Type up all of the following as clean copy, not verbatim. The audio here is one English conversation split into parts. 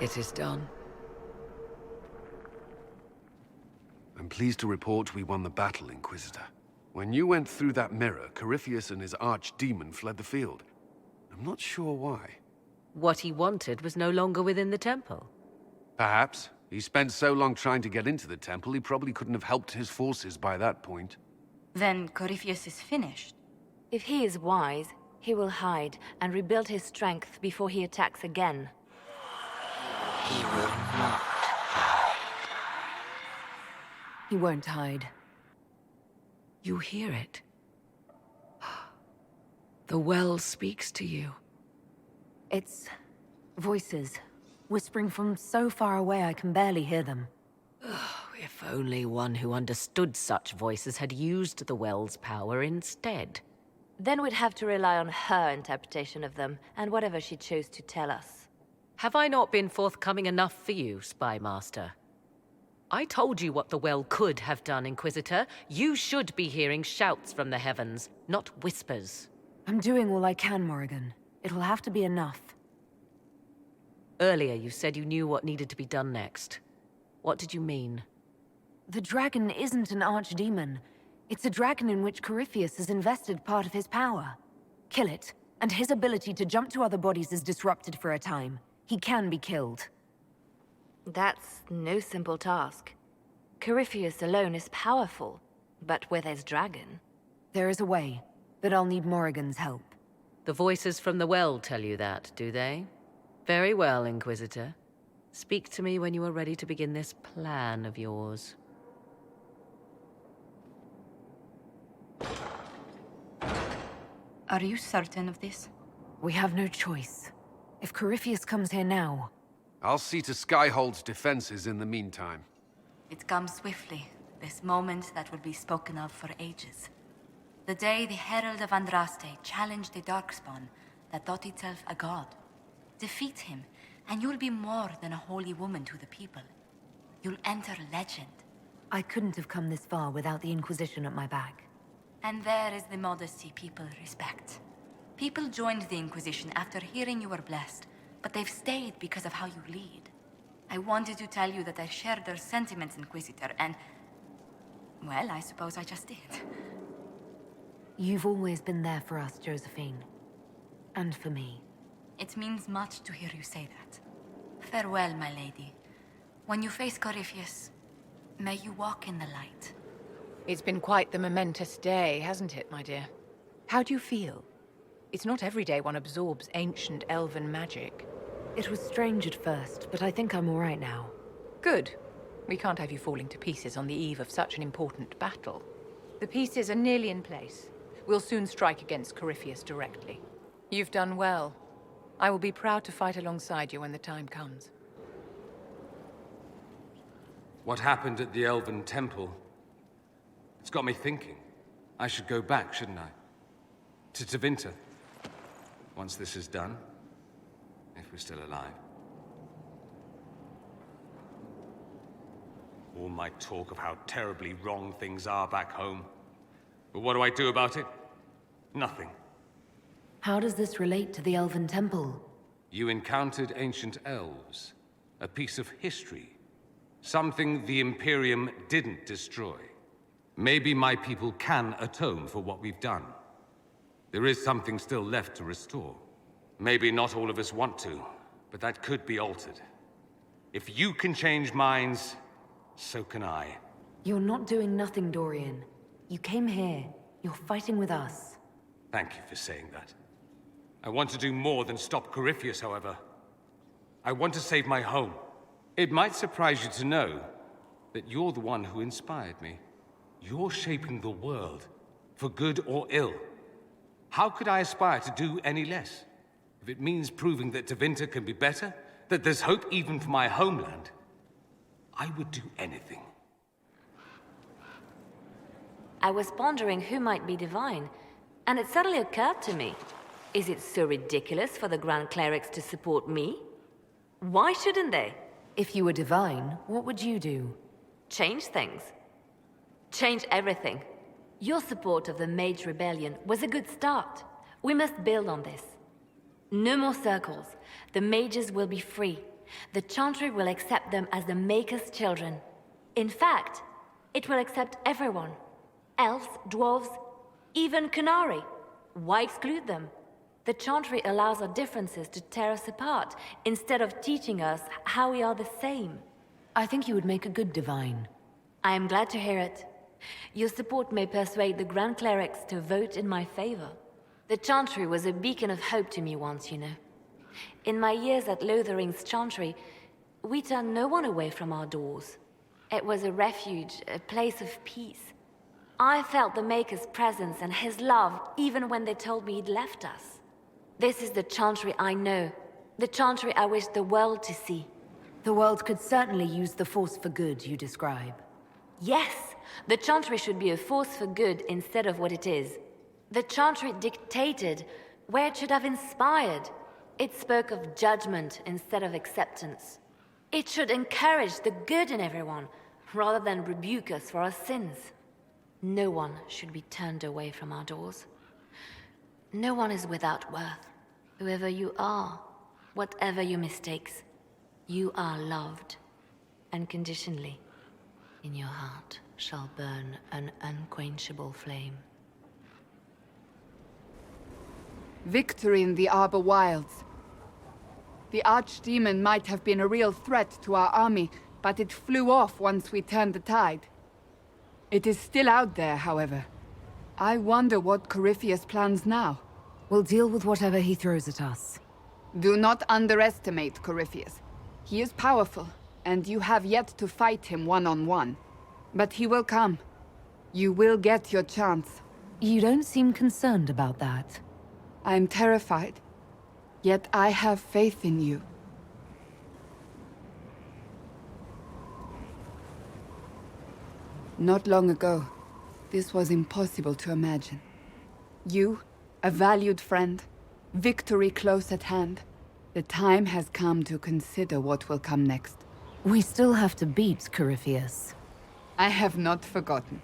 It is done. I'm pleased to report we won the battle, Inquisitor. When you went through that mirror, Corypheus and his archdemon fled the field. I'm not sure why. What he wanted was no longer within the temple. Perhaps. He spent so long trying to get into the temple, he probably couldn't have helped his forces by that point. Then Corypheus is finished. If he is wise, he will hide and rebuild his strength before he attacks again. He will not hide. He won't hide. You hear it. The well speaks to you. It's voices, whispering from so far away I can barely hear them. If only one who understood such voices had used the well's power instead. Then we'd have to rely on her interpretation of them, and whatever she chose to tell us. Have I not been forthcoming enough for you, Spy Master? I told you what the well could have done, Inquisitor. You should be hearing shouts from the heavens, not whispers. I'm doing all I can, Morrigan. It'll have to be enough. Earlier you said you knew what needed to be done next. What did you mean? The dragon isn't an archdemon. It's a dragon in which Corypheus has invested part of his power. Kill it, and his ability to jump to other bodies is disrupted for a time. He can be killed. That's no simple task. Corypheus alone is powerful, but with his dragon... There is a way, but I'll need Morrigan's help. The voices from the well tell you that, do they? Very well, Inquisitor. Speak to me when you are ready to begin this plan of yours. Are you certain of this? We have no choice. If Corypheus comes here now... I'll see to Skyhold's defenses in the meantime. It comes swiftly, this moment that will be spoken of for ages. The day the Herald of Andraste challenged the Darkspawn that thought itself a god. Defeat him, and you'll be more than a holy woman to the people. You'll enter legend. I couldn't have come this far without the Inquisition at my back. And there is the modesty people respect. People joined the Inquisition after hearing you were blessed, but they've stayed because of how you lead. I wanted to tell you that I shared their sentiments, Inquisitor, and... well, I suppose I just did. You've always been there for us, Josephine. And for me. It means much to hear you say that. Farewell, my lady. When you face Corypheus, may you walk in the light. It's been quite the momentous day, hasn't it, my dear? How do you feel? It's not every day one absorbs ancient elven magic. It was strange at first, but I think I'm all right now. Good. We can't have you falling to pieces on the eve of such an important battle. The pieces are nearly in place. We'll soon strike against Corypheus directly. You've done well. I will be proud to fight alongside you when the time comes. What happened at the Elven Temple? It's got me thinking. I should go back, shouldn't I? To Tevinter. Once this is done. If we're still alive. All my talk of how terribly wrong things are back home. But what do I do about it? Nothing. How does this relate to the Elven Temple? You encountered ancient elves. A piece of history. Something the Imperium didn't destroy. Maybe my people can atone for what we've done. There is something still left to restore. Maybe not all of us want to, but that could be altered. If you can change minds, so can I. You're not doing nothing, Dorian. You came here. You're fighting with us. Thank you for saying that. I want to do more than stop Corypheus, however. I want to save my home. It might surprise you to know that you're the one who inspired me. You're shaping the world, for good or ill. How could I aspire to do any less? If it means proving that Tevinter can be better, that there's hope even for my homeland, I would do anything. I was pondering who might be divine, and it suddenly occurred to me. Is it so ridiculous for the Grand Clerics to support me? Why shouldn't they? If you were divine, what would you do? Change things. Change everything. Your support of the Mage Rebellion was a good start. We must build on this. No more circles. The mages will be free, the Chantry will accept them as the Maker's children. In fact, it will accept everyone. Elves, dwarves, even Canary. Why exclude them? The Chantry allows our differences to tear us apart, instead of teaching us how we are the same. I think you would make a good divine. I am glad to hear it. Your support may persuade the Grand Clerics to vote in my favor. The Chantry was a beacon of hope to me once, you know. In my years at Lothering's Chantry, we turned no one away from our doors. It was a refuge, a place of peace. I felt the Maker's presence and his love even when they told me he'd left us. This is the Chantry I know. The Chantry I wish the world to see. The world could certainly use the force for good you describe. Yes, the Chantry should be a force for good instead of what it is. The Chantry dictated where it should have inspired. It spoke of judgment instead of acceptance. It should encourage the good in everyone, rather than rebuke us for our sins. No one should be turned away from our doors. No one is without worth. Whoever you are, whatever your mistakes, you are loved. Unconditionally, in your heart shall burn an unquenchable flame. Victory in the Arbor Wilds. The Archdemon might have been a real threat to our army, but it flew off once we turned the tide. It is still out there, however. I wonder what Corypheus plans now. We'll deal with whatever he throws at us. Do not underestimate Corypheus. He is powerful, and you have yet to fight him one-on-one. But he will come. You will get your chance. You don't seem concerned about that. I am terrified, yet I have faith in you. Not long ago, this was impossible to imagine. You, a valued friend, victory close at hand. The time has come to consider what will come next. We still have to beat Corypheus. I have not forgotten.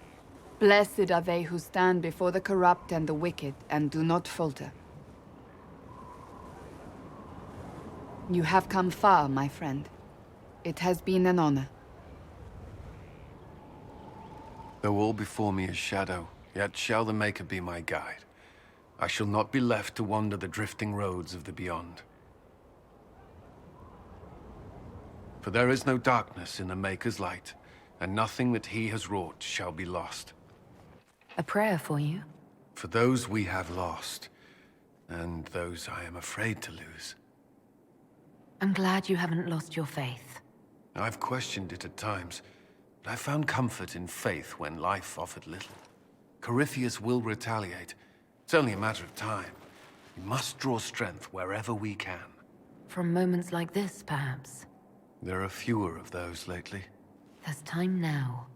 Blessed are they who stand before the corrupt and the wicked and do not falter. You have come far, my friend. It has been an honor. Though all before me is shadow, yet shall the Maker be my guide. I shall not be left to wander the drifting roads of the beyond. For there is no darkness in the Maker's light, and nothing that he has wrought shall be lost. A prayer for you? For those we have lost, and those I am afraid to lose. I'm glad you haven't lost your faith. I've questioned it at times, but I found comfort in faith when life offered little. Corypheus will retaliate. It's only a matter of time. We must draw strength wherever we can. From moments like this, perhaps. There are fewer of those lately. There's time now.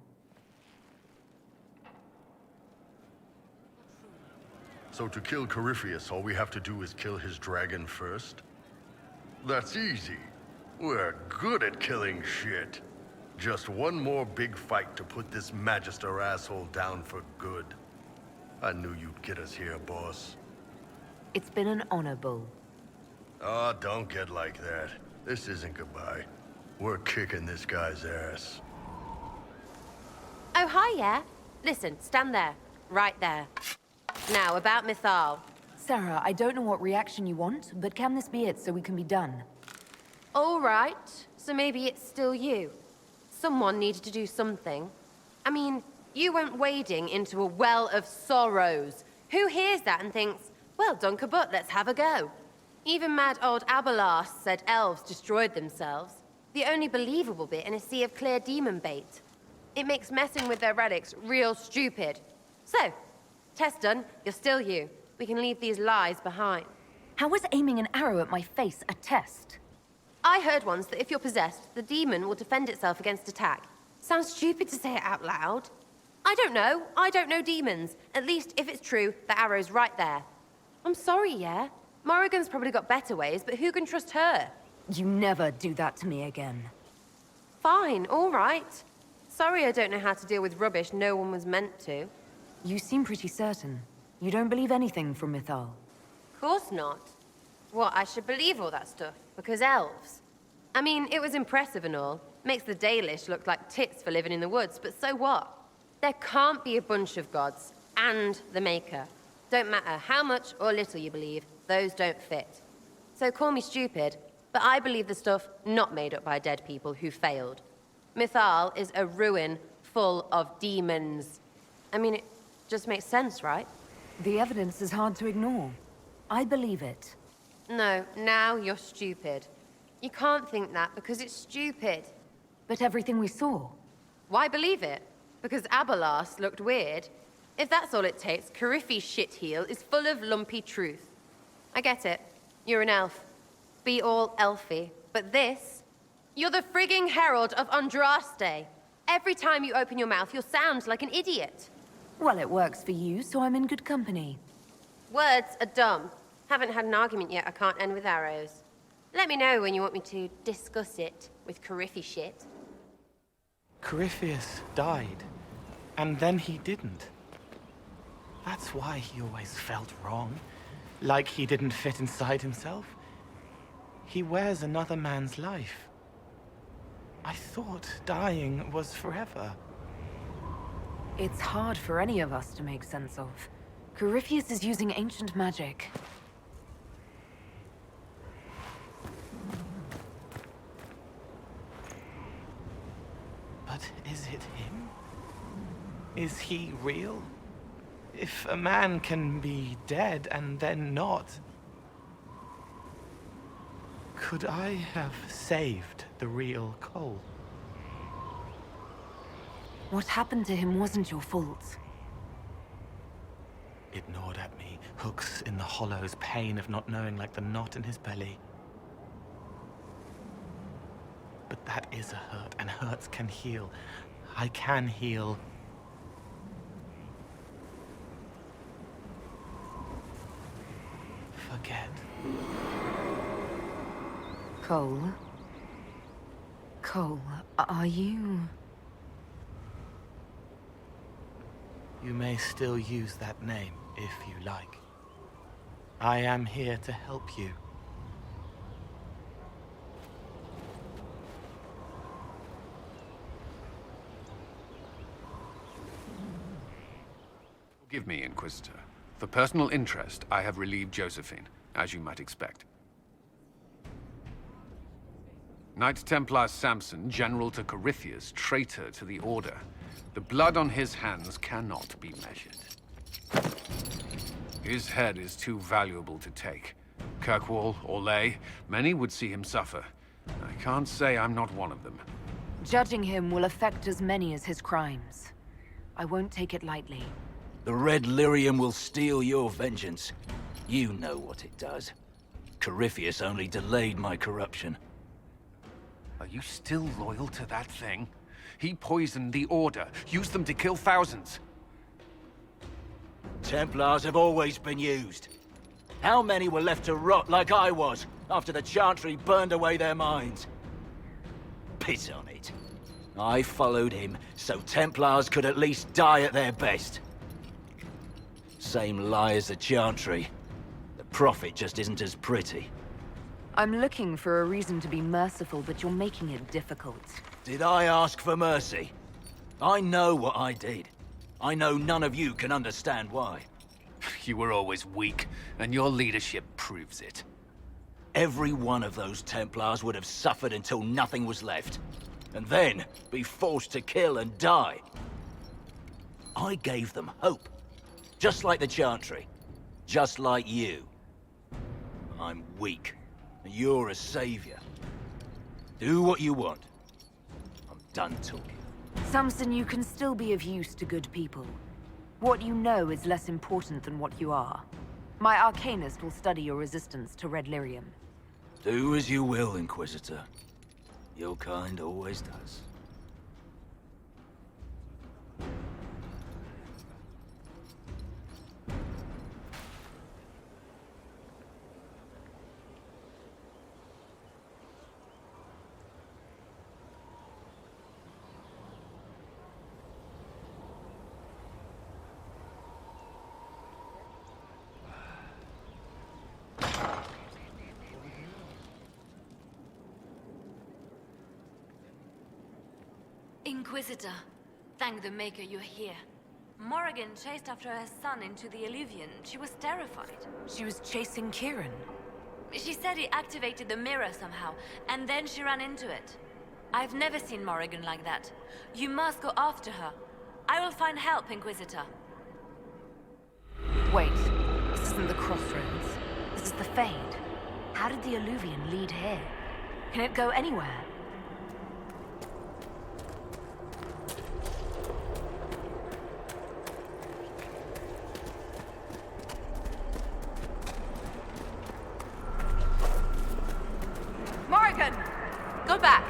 So to kill Corypheus, all we have to do is kill his dragon first? That's easy. We're good at killing shit. Just one more big fight to put this Magister asshole down for good. I knew you'd get us here, boss. It's been an honor, Bull. Oh, don't get like that. This isn't goodbye. We're kicking this guy's ass. Oh, hi, yeah? Listen, stand there. Right there. Now, about Mythal. Sarah, I don't know what reaction you want, but can this be it so we can be done? All right. So maybe it's still you. Someone needed to do something. I mean, you went wading into a well of sorrows. Who hears that and thinks, well, dunk a butt, let's have a go? Even mad old Abelarth said elves destroyed themselves. The only believable bit in a sea of clear demon bait. It makes messing with their relics real stupid. So, test done, you're still you. We can leave these lies behind. How was aiming an arrow at my face a test? I heard once that if you're possessed, the demon will defend itself against attack. Sounds stupid to say it out loud. I don't know. I don't know demons. At least, if it's true, the arrow's right there. I'm sorry, yeah? Morrigan's probably got better ways, but who can trust her? You never do that to me again. Fine, all right. Sorry I don't know how to deal with rubbish no one was meant to. You seem pretty certain. You don't believe anything from Mythal. Course not. What, I should believe all that stuff? Because elves? I mean, it was impressive and all. Makes the Dailish look like tits for living in the woods, but so what? There can't be a bunch of gods and the Maker. Don't matter how much or little you believe, those don't fit. So call me stupid, but I believe the stuff not made up by dead people who failed. Mythal is a ruin full of demons. I mean, it just makes sense, right? The evidence is hard to ignore. I believe it. No, now you're stupid. You can't think that because it's stupid. But everything we saw. Why believe it? Because Abalas looked weird? If that's all it takes, Cariffi's shitheel is full of lumpy truth. I get it. You're an elf. Be all elfy. But this? You're the frigging herald of Andraste. Every time you open your mouth, you'll sound like an idiot. Well, it works for you, so I'm in good company. Words are dumb. Haven't had an argument yet I can't end with arrows. Let me know when you want me to discuss it with Cariffi shit. Corypheus died, and then he didn't. That's why he always felt wrong, like he didn't fit inside himself. He wears another man's life. I thought dying was forever. It's hard for any of us to make sense of. Corypheus is using ancient magic. But is it him? Is he real? If a man can be dead and then not, could I have saved the real Cole? What happened to him wasn't your fault. It gnawed at me, hooks in the hollows, pain of not knowing like the knot in his belly. But that is a hurt, and hurts can heal. I can heal. Forget. Cole? Cole, are you... You may still use that name, if you like. I am here to help you. Forgive me, Inquisitor. For personal interest, I have relieved Josephine, as you might expect. Knight Templar Samson, General to Corypheus, traitor to the Order. The blood on his hands cannot be measured. His head is too valuable to take. Kirkwall, Orlais, many would see him suffer. I can't say I'm not one of them. Judging him will affect as many as his crimes. I won't take it lightly. The Red Lyrium will steal your vengeance. You know what it does. Corypheus only delayed my corruption. Are you still loyal to that thing? He poisoned the Order, used them to kill thousands. Templars have always been used. How many were left to rot like I was, after the Chantry burned away their minds? Piss on it. I followed him, so Templars could at least die at their best. Same lie as the Chantry. The Prophet just isn't as pretty. I'm looking for a reason to be merciful, but you're making it difficult. Did I ask for mercy? I know what I did. I know none of you can understand why. You were always weak, and your leadership proves it. Every one of those Templars would have suffered until nothing was left. And then be forced to kill and die. I gave them hope. Just like the Chantry. Just like you. I'm weak. And you're a savior. Do what you want. I'm done talking. Samson, you can still be of use to good people. What you know is less important than what you are. My Arcanist will study your resistance to Red Lyrium. Do as you will, Inquisitor. Your kind always does. Inquisitor, thank the Maker you're here. Morrigan chased after her son into the Illuvian. She was terrified. She was chasing Kieran. She said he activated the mirror somehow, and then she ran into it. I've never seen Morrigan like that. You must go after her. I will find help, Inquisitor. Wait, this isn't the Crossroads. This is the Fade. How did the Illuvian lead here? Can it go anywhere? Morrigan! Go back!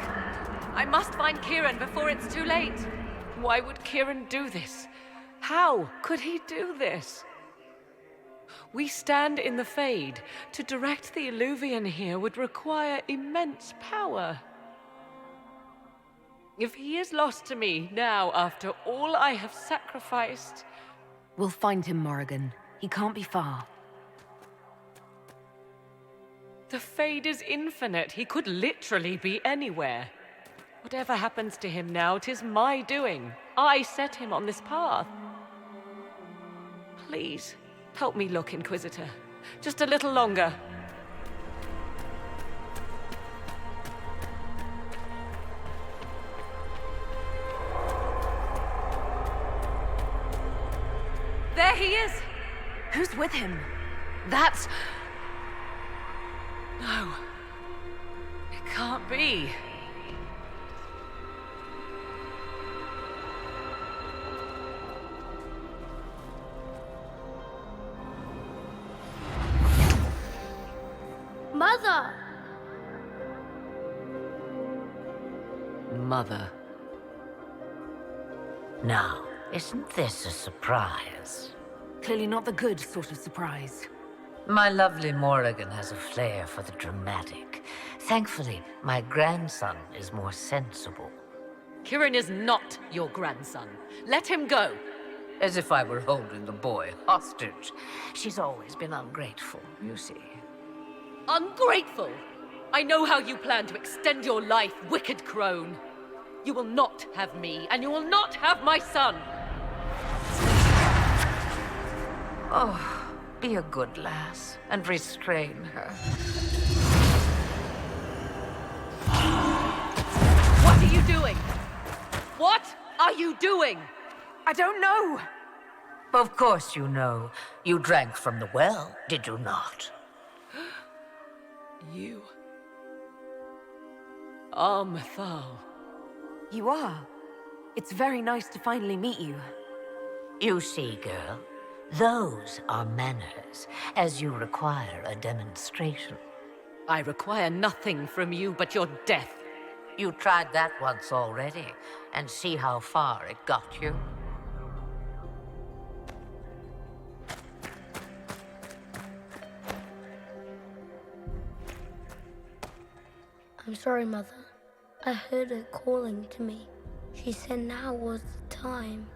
I must find Kieran before it's too late. Why would Kieran do this? How could he do this? We stand in the Fade. To direct the Illuvian here would require immense power. If he is lost to me now after all I have sacrificed... We'll find him, Morrigan. He can't be far. The Fade is infinite. He could literally be anywhere. Whatever happens to him now, 'tis my doing. I set him on this path. Please, help me look, Inquisitor. Just a little longer. There he is! Who's with him? That's... No. It can't be. Mother! Mother. Now, isn't this a surprise? Clearly not the good sort of surprise. My lovely Morrigan has a flair for the dramatic. Thankfully, my grandson is more sensible. Kieran is not your grandson. Let him go. As if I were holding the boy hostage. She's always been ungrateful, you see. Ungrateful! I know how you plan to extend your life, wicked crone. You will not have me, and you will not have my son! Oh, be a good lass, and restrain her. What are you doing? What are you doing? I don't know! Of course you know. You drank from the well, did you not? You... are Mythal. You are. It's very nice to finally meet you. You see, girl, those are manners, as you require a demonstration. I require nothing from you but your death. You tried that once already, and see how far it got you. I'm sorry, Mother. I heard her calling to me. She said now was the time.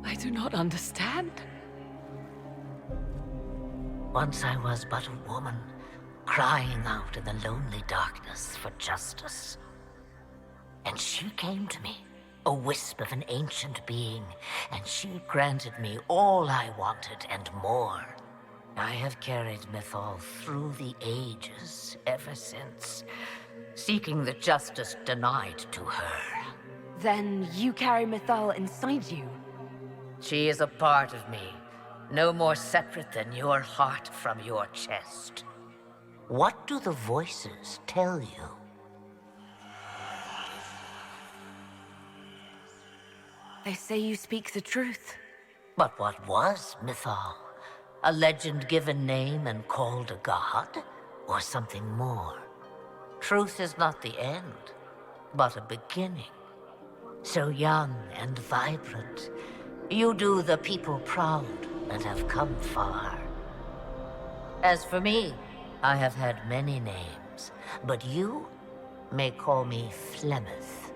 I do not understand. Once I was but a woman, crying out in the lonely darkness for justice. And she came to me, a wisp of an ancient being, and she granted me all I wanted and more. I have carried Mythal through the ages ever since, seeking the justice denied to her. Then you carry Mythal inside you. She is a part of me, no more separate than your heart from your chest. What do the voices tell you? They say you speak the truth. But what was Mythal? A legend given name and called a god? Or something more? Truth is not the end, but a beginning. So young and vibrant, you do the people proud and have come far. As for me, I have had many names, but you may call me Flemeth.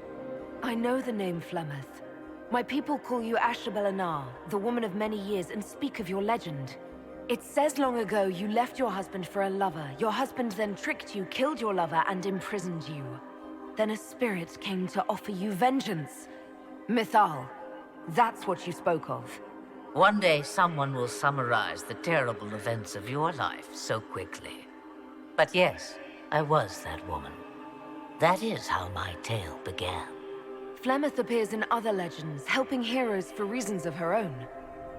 I know the name Flemeth. My people call you Asher Belenar, the woman of many years, and speak of your legend. It says long ago you left your husband for a lover. Your husband then tricked you, killed your lover, and imprisoned you. Then a spirit came to offer you vengeance. Mythal, that's what you spoke of. One day someone will summarize the terrible events of your life so quickly. But yes, I was that woman. That is how my tale began. Flemeth appears in other legends, helping heroes for reasons of her own.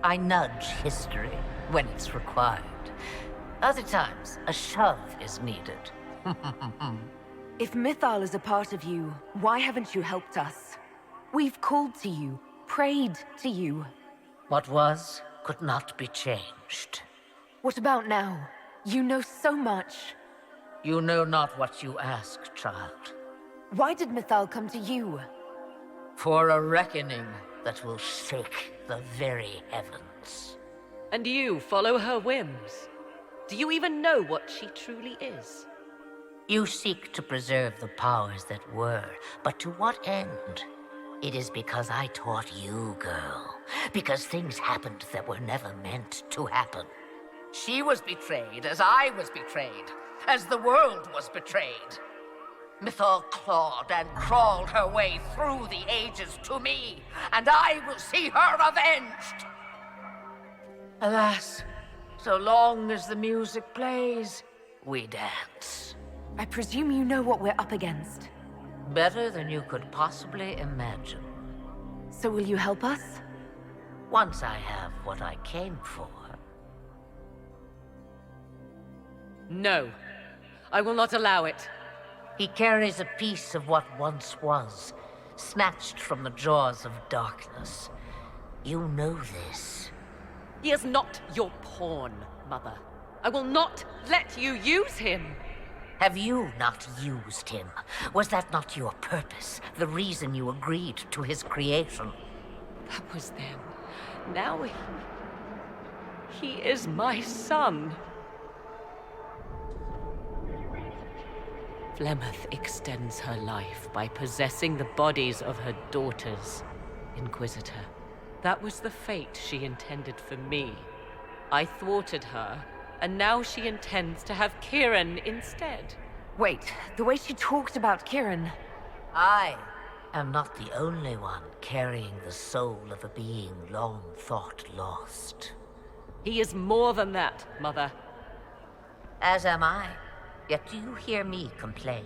I nudge history when it's required. Other times, a shove is needed. If Mythal is a part of you, why haven't you helped us? We've called to you, prayed to you. What was could not be changed. What about now? You know so much. You know not what you ask, child. Why did Mythal come to you? For a reckoning that will shake the very heavens. And you follow her whims. Do you even know what she truly is? You seek to preserve the powers that were, but to what end? It is because I taught you, girl. Because things happened that were never meant to happen. She was betrayed as I was betrayed, as the world was betrayed. Mythal clawed and crawled her way through the ages to me, and I will see her avenged! Alas, so long as the music plays, we dance. I presume you know what we're up against. Better than you could possibly imagine. So will you help us? Once I have what I came for. No. I will not allow it. He carries a piece of what once was, snatched from the jaws of darkness. You know this. He is not your pawn, Mother. I will not let you use him. Have you not used him? Was that not your purpose? The reason you agreed to his creation? That was then. Now he is my son. Flemeth extends her life by possessing the bodies of her daughters, Inquisitor. That was the fate she intended for me. I thwarted her, and now she intends to have Kieran instead. Wait, the way she talked about Kieran... I am not the only one carrying the soul of a being long thought lost. He is more than that, Mother. As am I. Yet do you hear me complain?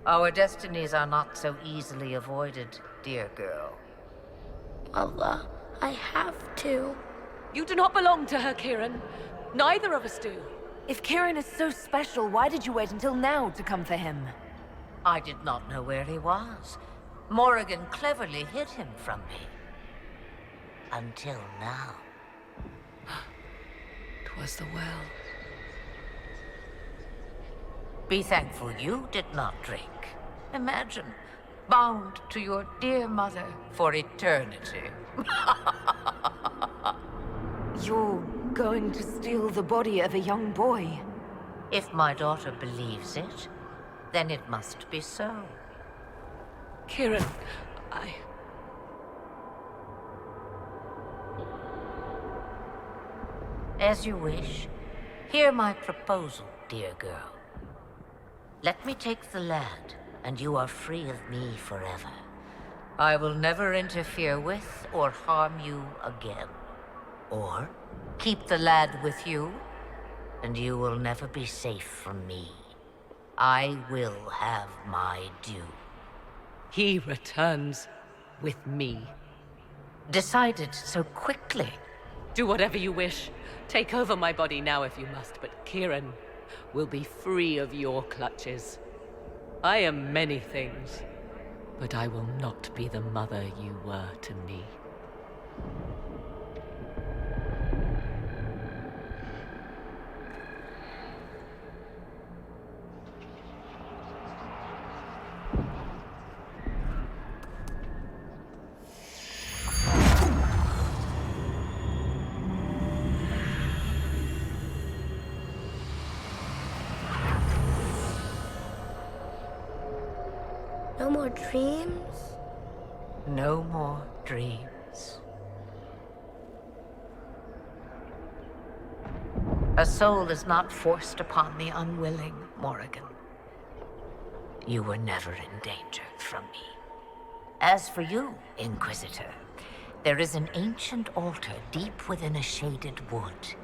Our destinies are not so easily avoided, dear girl. Mother, I have to. You do not belong to her, Kieran. Neither of us do. If Kieran is so special, why did you wait until now to come for him? I did not know where he was. Morrigan cleverly hid him from me. Until now. 'Twas the well. Be thankful you did not drink. Imagine, bound to your dear mother for eternity. You're going to steal the body of a young boy. If my daughter believes it, then it must be so. Kieran, As you wish. Hear my proposal, dear girl. Let me take the lad, and you are free of me forever. I will never interfere with or harm you again. Or keep the lad with you, and you will never be safe from me. I will have my due. he returns with me. Decided so quickly. Do whatever you wish. Take over my body now if you must, but Kieran will be free of your clutches. I am many things, but I will not be the mother you were to me. No more dreams? No more dreams. A soul is not forced upon the unwilling, Morrigan. you were never in danger from me. As for you, Inquisitor, there is an ancient altar deep within a shaded wood.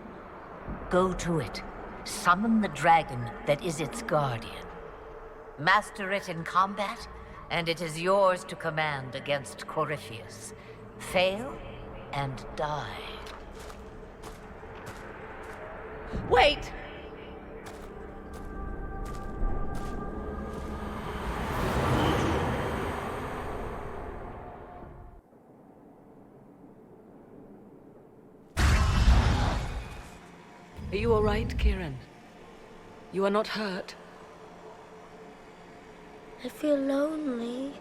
Go to it, summon the dragon that is its guardian. Master it in combat, and it is yours to command against Corypheus. Fail, and die. Wait! Are you all right, Kieran? You are not hurt? I feel lonely.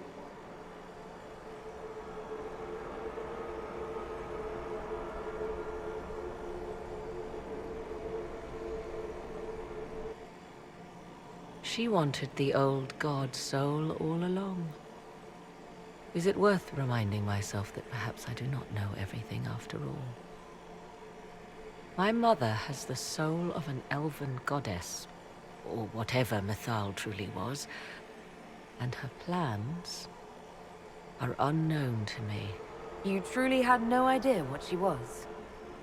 She wanted the old god soul all along. Is it worth reminding myself that perhaps I do not know everything after all? My mother has the soul of an elven goddess, or whatever Mythal truly was, and her plans are unknown to me. You truly had no idea what she was?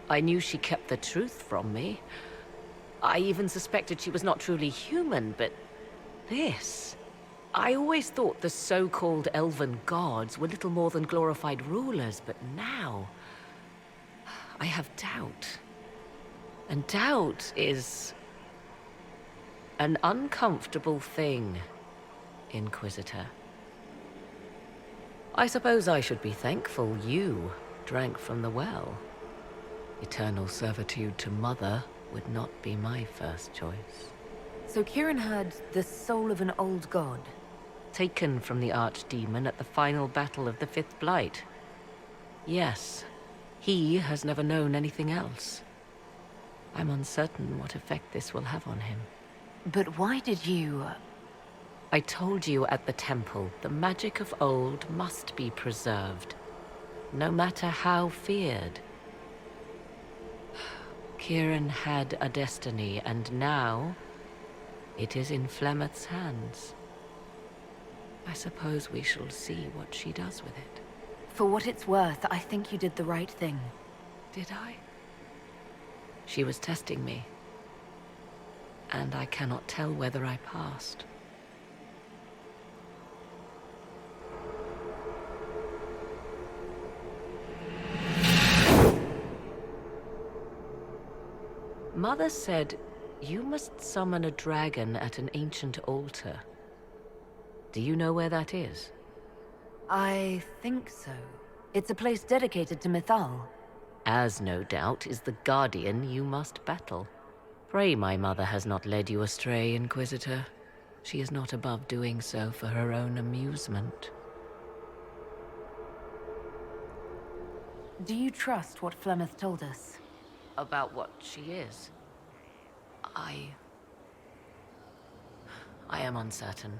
I knew she kept the truth from me. I even suspected she was not truly human, but this... I always thought the so-called elven gods were little more than glorified rulers, but now... I have doubt. And doubt is... an uncomfortable thing, Inquisitor. I suppose I should be thankful you drank from the well. Eternal servitude to Mother would not be my first choice. So Kieran had the soul of an old god? Taken from the archdemon at the final battle of the Fifth Blight. Yes, he has never known anything else. I'm uncertain what effect this will have on him. But why did you... I told you at the temple, the magic of old must be preserved, no matter how feared. Kieran had a destiny, and now it is in Flemeth's hands. I suppose we shall see what she does with it. For what it's worth, I think you did the right thing. Did I? She was testing me, and I cannot tell whether I passed. Mother said you must summon a dragon at an ancient altar. Do you know where that is? I think so. It's a place dedicated to Mythal. As no doubt is the guardian you must battle. Pray my mother has not led you astray, Inquisitor. She is not above doing so for her own amusement. Do you trust what Flemeth told us? About what she is? I am uncertain.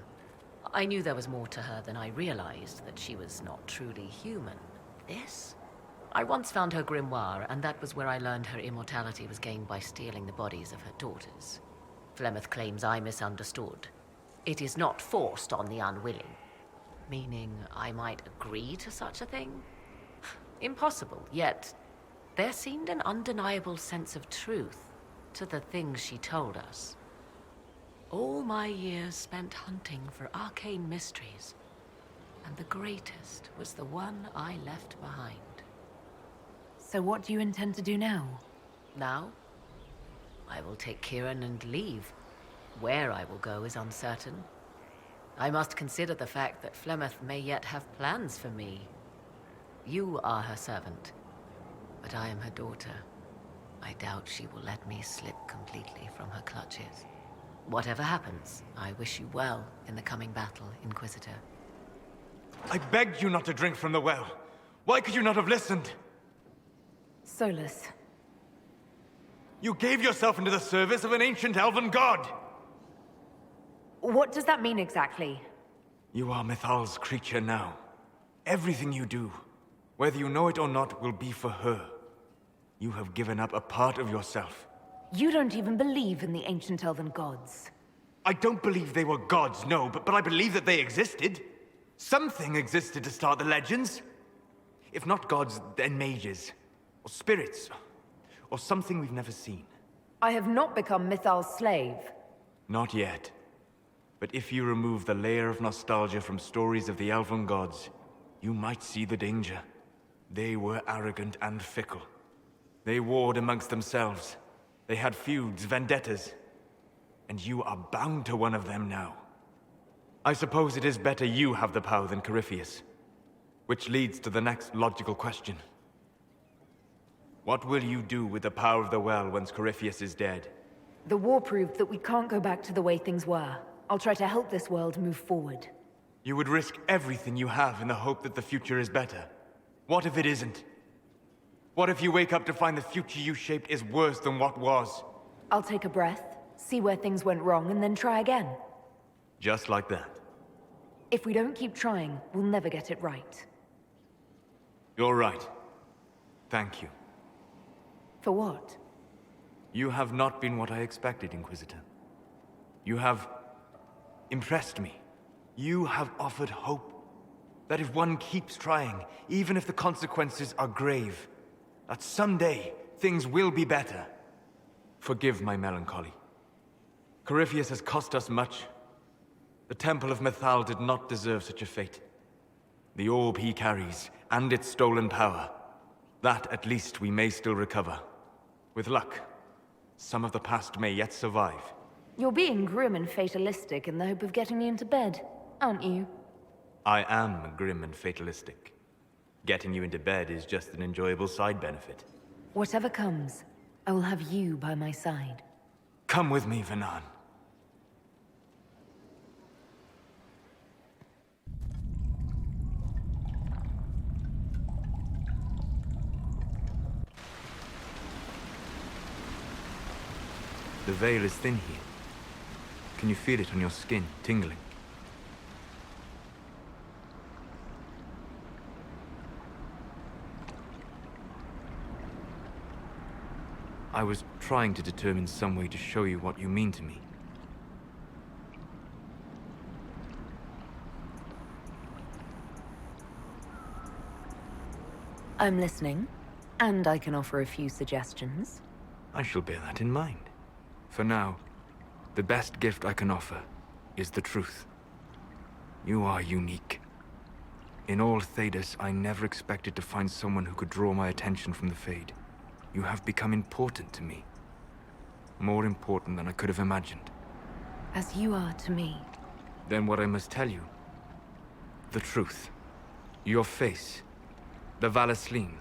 I knew there was more to her than I realized, that she was not truly human. This? I once found her grimoire, and that was where I learned her immortality was gained by stealing the bodies of her daughters. Flemeth claims I misunderstood. It is not forced on the unwilling. Meaning I might agree to such a thing? Impossible, yet there seemed an undeniable sense of truth to the things she told us. All my years spent hunting for arcane mysteries, and the greatest was the one I left behind. So what do you intend to do now? Now, I will take Kieran and leave. Where I will go is uncertain. I must consider the fact that Flemeth may yet have plans for me. You are her servant, but I am her daughter. I doubt she will let me slip completely from her clutches. Whatever happens, I wish you well in the coming battle, Inquisitor. I begged you not to drink from the well. Why could you not have listened? Solus. You gave yourself into the service of an ancient elven god! What does that mean exactly? You are Mythal's creature now. Everything you do, whether you know it or not, will be for her. You have given up a part of yourself. You don't even believe in the ancient elven gods. I don't believe they were gods, no, but I believe that they existed. Something existed to start the legends. If not gods, then mages. Or spirits. Or something we've never seen. I have not become Mythal's slave. Not yet. But if you remove the layer of nostalgia from stories of the elven gods, you might see the danger. They were arrogant and fickle. They warred amongst themselves. They had feuds, vendettas. And you are bound to one of them now. I suppose it is better you have the power than Corypheus. Which leads to the next logical question. What will you do with the power of the well once Corypheus is dead? The war proved that we can't go back to the way things were. I'll try to help this world move forward. You would risk everything you have in the hope that the future is better. What if it isn't? What if you wake up to find the future you shaped is worse than what was? I'll take a breath, see where things went wrong, and then try again. Just like that. If we don't keep trying, we'll never get it right. You're right. Thank you. For what? You have not been what I expected, Inquisitor. You have impressed me. You have offered hope. That if one keeps trying, even if the consequences are grave, that someday things will be better. Forgive my melancholy. Corypheus has cost us much. The Temple of Mythal did not deserve such a fate. The orb he carries, and its stolen power, that at least we may still recover. With luck, some of the past may yet survive. You're being grim and fatalistic in the hope of getting me into bed, aren't you? I am grim and fatalistic. Getting you into bed is just an enjoyable side benefit. Whatever comes, I will have you by my side. Come with me, Vanan. The veil is thin here. Can you feel it on your skin, tingling? I was trying to determine some way to show you what you mean to me. I'm listening, and I can offer a few suggestions. I shall bear that in mind. For now, the best gift I can offer is the truth. You are unique. In all Thedas, I never expected to find someone who could draw my attention from the Fade. You have become important to me. More important than I could have imagined. As you are to me. Then what I must tell you. The truth. Your face. The Valasleen.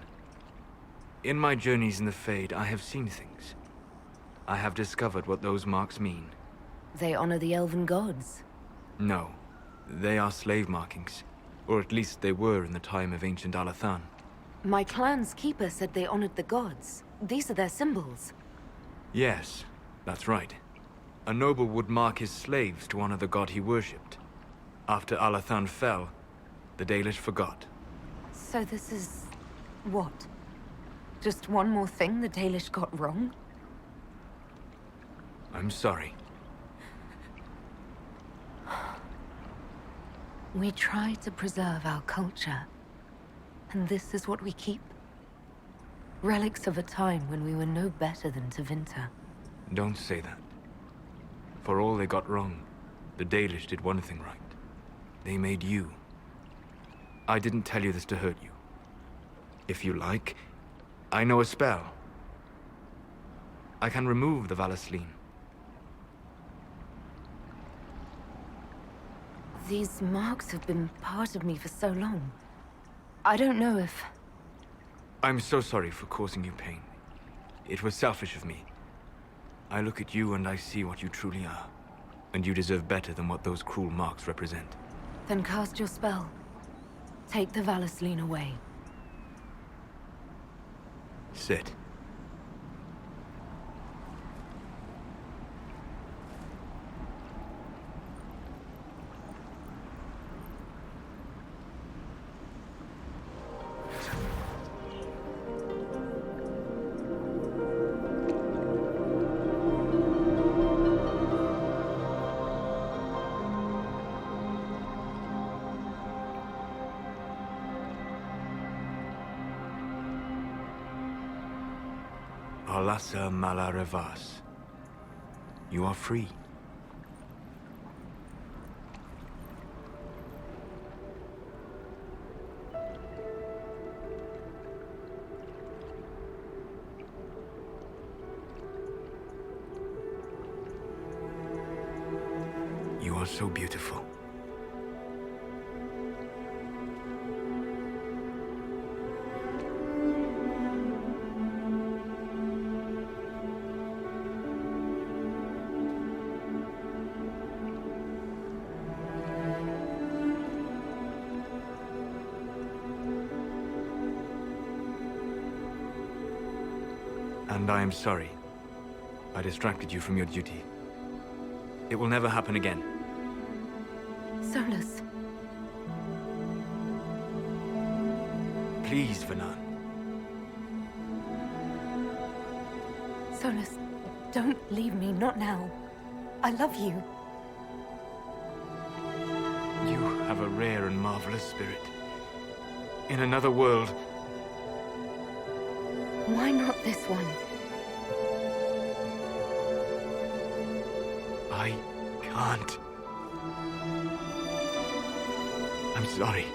In my journeys in the Fade, I have seen things. I have discovered what those marks mean. They honor the elven gods. No. They are slave markings. Or at least they were in the time of ancient Alathan. My clan's keeper said they honored the gods. These are their symbols. Yes, that's right. A noble would mark his slaves to honor the god he worshipped. After Alathan fell, the DAII forgot. So this is... what? Just one more thing the DAII got wrong? I'm sorry. We try to preserve our culture. And this is what we keep? Relics of a time when we were no better than Tevinter. Don't say that. For all they got wrong, the DAII did one thing right. They made you. I didn't tell you this to hurt you. If you like, I know a spell. I can remove the Valasleen. These marks have been part of me for so long. I don't know if... I'm so sorry for causing you pain. It was selfish of me. I look at you and I see what you truly are. And you deserve better than what those cruel marks represent. Then cast your spell. Take the Valasleen away. Sit. Palasa Malarevas. You are free. You are so beautiful. And I am sorry. I distracted you from your duty. It will never happen again. Solus. Please, Vanan. Solus, don't leave me, not now. I love you. You have a rare and marvelous spirit. In another world. Why not this one? I can't. I'm sorry.